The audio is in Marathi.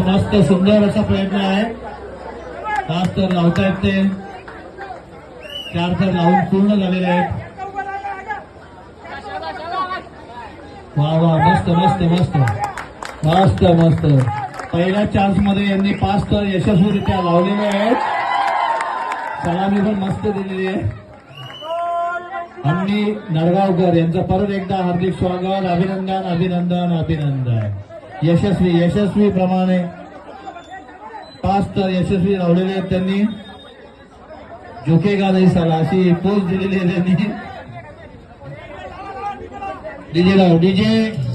मस्त सुंदर असा प्रयत्न आहे. 5 तर लावतायत ते, 4 तर लावून पूर्ण झालेले आहेत. वा वा, मस्त मस्त मस्त मस्त मस्त. पहिल्या चान्स मध्ये यांनी 5 तर यशस्वीरित्या लावलेले आहेत. सलामी पण मस्त दिलेली आहे. अम्मी नडगावकर यांचं परत एकदा हार्दिक स्वागत, अभिनंदन अभिनंदन अभिनंदन. यशस्वी प्रमाणे 5 तर यशस्वी लावलेले आहेत त्यांनी. झुकेगा नाही साला अशी पोच दिलेली आहे त्यांनी. डीजे लाव, डीजे.